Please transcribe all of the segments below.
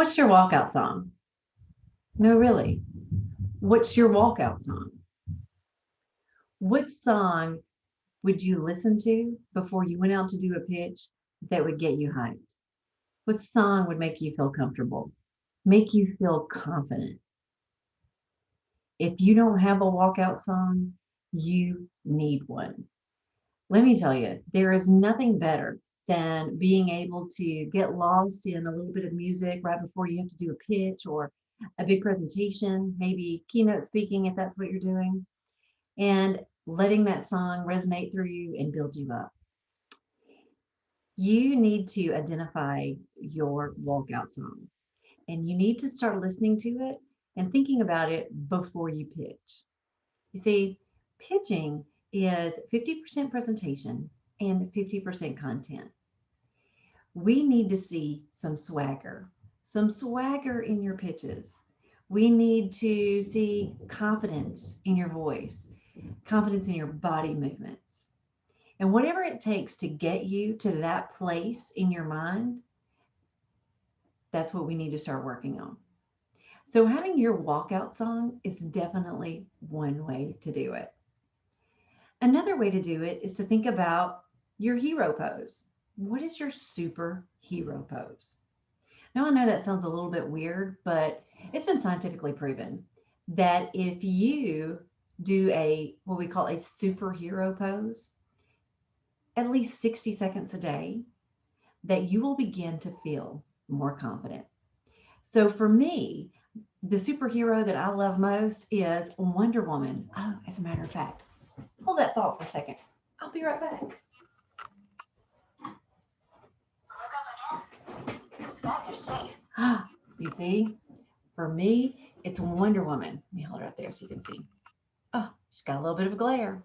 What's your walkout song? No, really. What's your walkout song? What song would you listen to before you went out to do a pitch that would get you hyped? What song would make you feel comfortable, make you feel confident? If you don't have a walkout song, you need one. Let me tell you, there is nothing better than being able to get lost in a little bit of music right before you have to do a pitch or a big presentation, maybe keynote speaking if that's what you're doing, and letting that song resonate through you and build you up. You need to identify your walkout song and you need to start listening to it and thinking about it before you pitch. You see, pitching is 50% presentation and 50% content. We need to see some swagger in your pitches. We need to see confidence in your voice, confidence in your body movements. And whatever it takes to get you to that place in your mind, that's what we need to start working on. So having your walkout song is definitely one way to do it. Another way to do it is to think about your hero pose. What is your superhero pose? Now, I know that sounds a little bit weird, but it's been scientifically proven that if you do what we call a superhero pose, at least 60 seconds a day, that you will begin to feel more confident. So for me, the superhero that I love most is Wonder Woman. Oh, as a matter of fact, hold that thought for a second. I'll be right back. You see, for me, it's Wonder Woman. Let me hold her up there so you can see. Oh, she's got a little bit of a glare.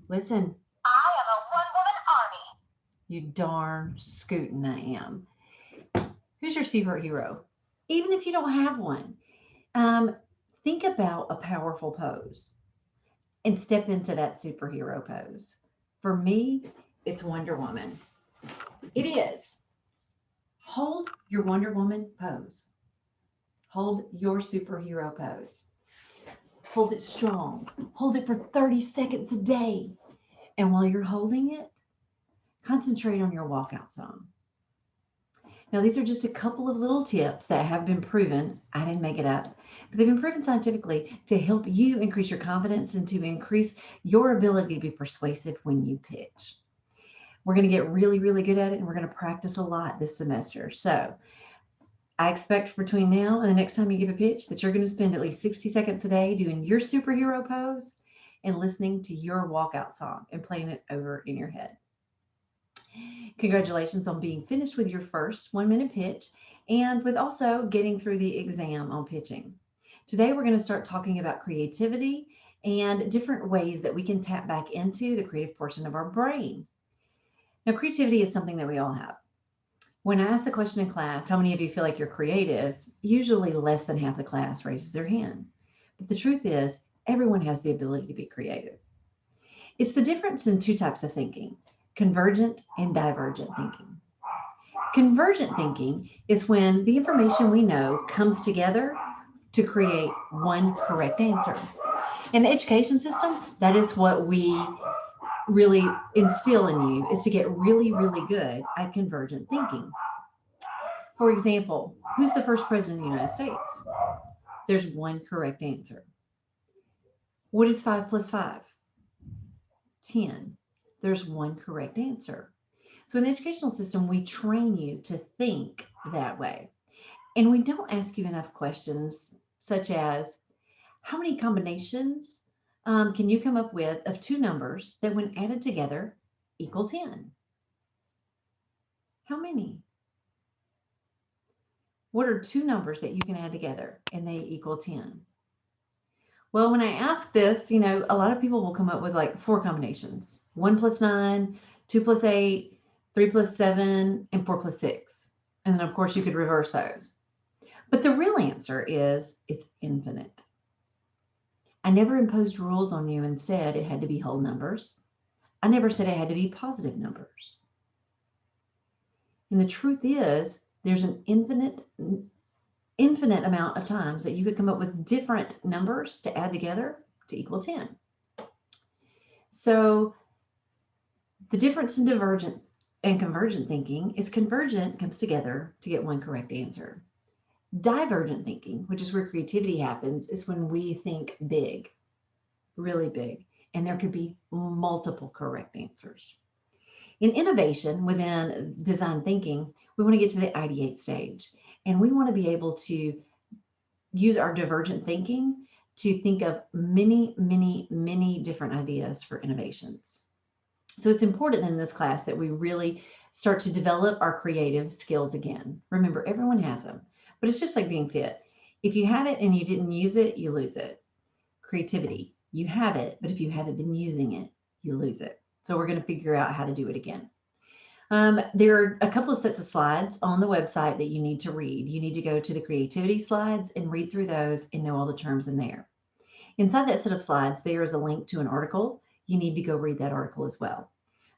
Listen. I am a one-woman army. You darn scootin' I am. Who's your superhero? Even if you don't have one, think about a powerful pose and step into that superhero pose. For me, it's Wonder Woman. It is. Hold your Wonder Woman pose. Hold your superhero pose. Hold it strong. Hold it for 30 seconds a day. And while you're holding it, concentrate on your walkout song. Now, these are just a couple of little tips that have been proven. I didn't make it up, but they've been proven scientifically to help you increase your confidence and to increase your ability to be persuasive when you pitch. We're going to get really, really good at it, and we're going to practice a lot this semester. So I expect between now and the next time you give a pitch that you're going to spend at least 60 seconds a day doing your superhero pose and listening to your walkout song and playing it over in your head. Congratulations on being finished with your first 1-minute pitch and with also getting through the exam on pitching. Today, we're going to start talking about creativity and different ways that we can tap back into the creative portion of our brain. Now, creativity is something that we all have. When I ask the question in class, how many of you feel like you're creative? Usually less than half the class raises their hand. But the truth is, everyone has the ability to be creative. It's the difference in two types of thinking: convergent and divergent thinking. Convergent thinking is when the information we know comes together to create one correct answer. In the education system, that is what we really instill in you, is to get really, really good at convergent thinking. For example, who's the first president of the United States? There's one correct answer. What is 5 plus 5? 10. There's one correct answer. So in the educational system, we train you to think that way. And we don't ask you enough questions such as, how many combinations can you come up with of two numbers that when added together equal 10? How many? What are two numbers that you can add together and they equal 10? Well, when I ask this, a lot of people will come up with like 4 combinations: 1 plus 9, 2 plus 8, 3 plus 7, and 4 plus 6. And then, of course, you could reverse those. But the real answer is it's infinite. I never imposed rules on you and said it had to be whole numbers. I never said it had to be positive numbers. And the truth is, there's an infinite infinite amount of times that you could come up with different numbers to add together to equal 10. So the difference in divergent and convergent thinking is convergent comes together to get one correct answer. Divergent thinking, which is where creativity happens, is when we think big, really big, and there could be multiple correct answers. In innovation within design thinking, we want to get to the ideate stage, and we want to be able to use our divergent thinking to think of many, many, many different ideas for innovations. So it's important in this class that we really start to develop our creative skills again. Remember, everyone has them, but it's just like being fit. If you had it and you didn't use it, you lose it. Creativity, you have it, but if you haven't been using it, you lose it. So we're going to figure out how to do it again. There are a couple of sets of slides on the website that you need to read. You need to go to the creativity slides and read through those and know all the terms in there. Inside that set of slides, there is a link to an article. You need to go read that article as well.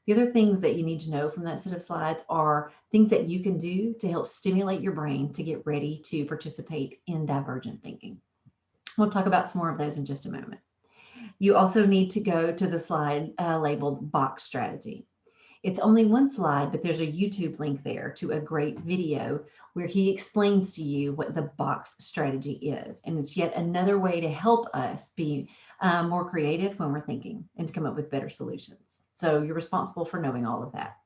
The other things that you need to know from that set of slides are things that you can do to help stimulate your brain to get ready to participate in divergent thinking. We'll talk about some more of those in just a moment. You also need to go to the slide labeled box strategy. It's only one slide, but there's a YouTube link there to a great video where he explains to you what the box strategy is. And it's yet another way to help us be more creative when we're thinking and to come up with better solutions. So you're responsible for knowing all of that.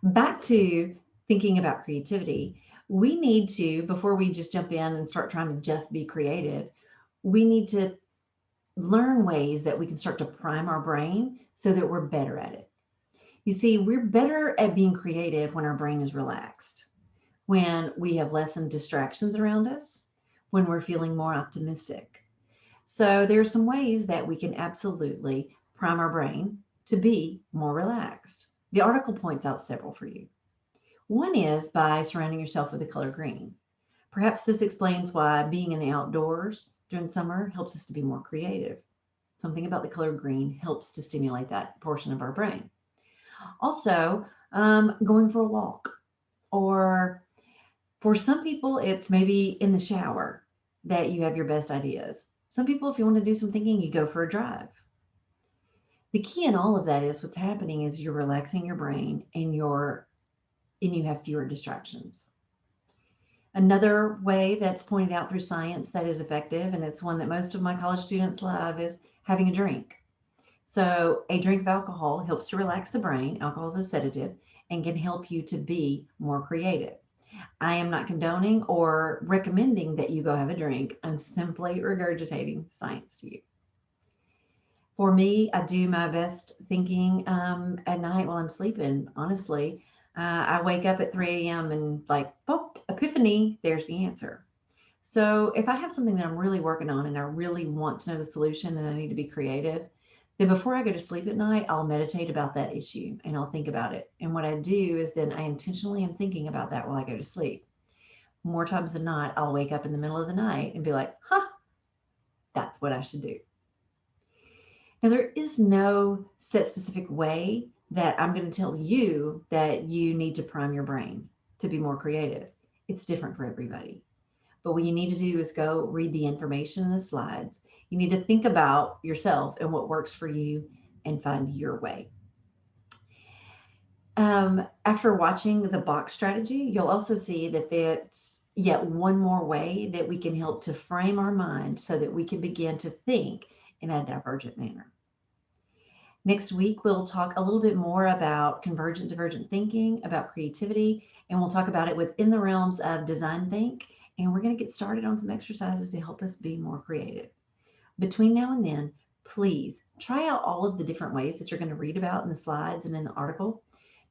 Back to thinking about creativity, we need to, before we just jump in and start trying to just be creative, we need to learn ways that we can start to prime our brain so that we're better at it. You see, we're better at being creative when our brain is relaxed, when we have lessened distractions around us, when we're feeling more optimistic. So there are some ways that we can absolutely prime our brain to be more relaxed. The article points out several for you. One is by surrounding yourself with the color green. Perhaps this explains why being in the outdoors during summer helps us to be more creative. Something about the color green helps to stimulate that portion of our brain. Also, going for a walk, or for some people, it's maybe in the shower that you have your best ideas. Some people, if you want to do some thinking, you go for a drive. The key in all of that is what's happening is you're relaxing your brain and you have fewer distractions. Another way that's pointed out through science that is effective, and it's one that most of my college students love, is having a drink. So a drink of alcohol helps to relax the brain. Alcohol is a sedative and can help you to be more creative. I am not condoning or recommending that you go have a drink. I'm simply regurgitating science to you. For me, I do my best thinking at night while I'm sleeping. Honestly, I wake up at 3 a.m. and like, oh, epiphany, there's the answer. So if I have something that I'm really working on and I really want to know the solution and I need to be creative, then before I go to sleep at night, I'll meditate about that issue and I'll think about it. And what I do is then I intentionally am thinking about that while I go to sleep. More times than not, I'll wake up in the middle of the night and be like, that's what I should do. Now, there is no set specific way that I'm going to tell you that you need to prime your brain to be more creative. It's different for everybody. But what you need to do is go read the information in the slides. You need to think about yourself and what works for you and find your way. After watching the box strategy, you'll also see that that's yet one more way that we can help to frame our mind so that we can begin to think in a divergent manner. Next week, we'll talk a little bit more about convergent, divergent thinking, about creativity, and we'll talk about it within the realms of design think. And we're going to get started on some exercises to help us be more creative. Between now and then, please try out all of the different ways that you're going to read about in the slides and in the article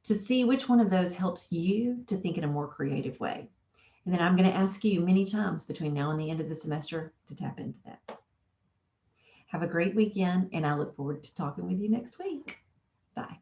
to see which one of those helps you to think in a more creative way. And then I'm going to ask you many times between now and the end of the semester to tap into that. Have a great weekend, and I look forward to talking with you next week. Bye.